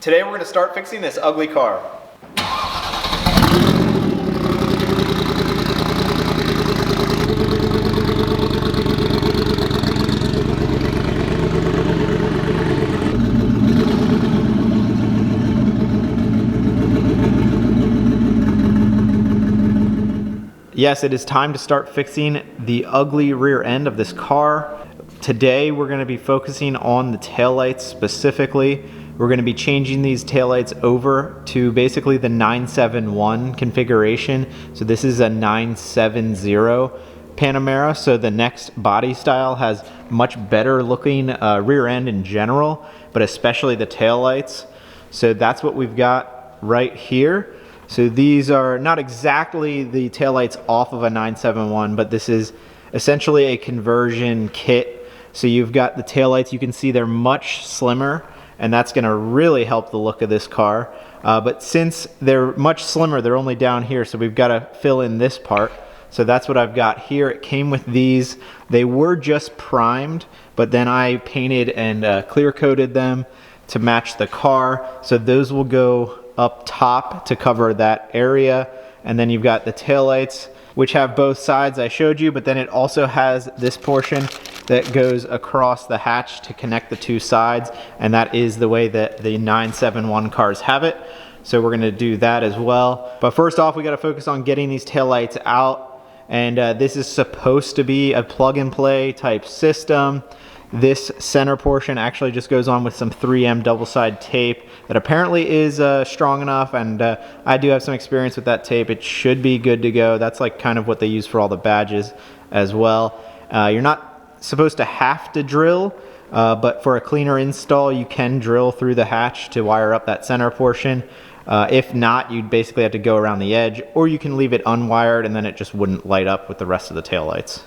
Today we're going to start fixing this ugly car. Yes, it is time to start fixing the ugly rear end of this car. Today we're going to be focusing on the taillights specifically. We're going to be changing these taillights over to basically the 971 configuration. So this is a 970 Panamera, so the next body style has much better looking rear end in general, but especially the taillights. So that's what we've got right here. So these are not exactly the taillights off of a 971, but this is essentially a conversion kit. So you've got the taillights, you can see they're much slimmer, and that's going to really help the look of this car. But since they're much slimmer, they're only down here, so we've got to fill in this part. So that's what I've got here. It came with these. They were just primed, but then I painted and clear coated them to match the car. So those will go up top to cover that area. And then you've got the taillights, which have both sides I showed you, but then it also has this portion that goes across the hatch to connect the two sides, and that is the way that the 971 cars have it. So we're gonna do that as well. But first off, we gotta focus on getting these taillights out, and this is supposed to be a plug and play type system. This center portion actually just goes on with some 3M double-side tape that apparently is strong enough, and I do have some experience with that tape. It should be good to go. That's like kind of what they use for all the badges as well. You're not supposed to have to drill, but for a cleaner install, you can drill through the hatch to wire up that center portion. If not, you'd basically have to go around the edge, or you can leave it unwired and then it just wouldn't light up with the rest of the taillights.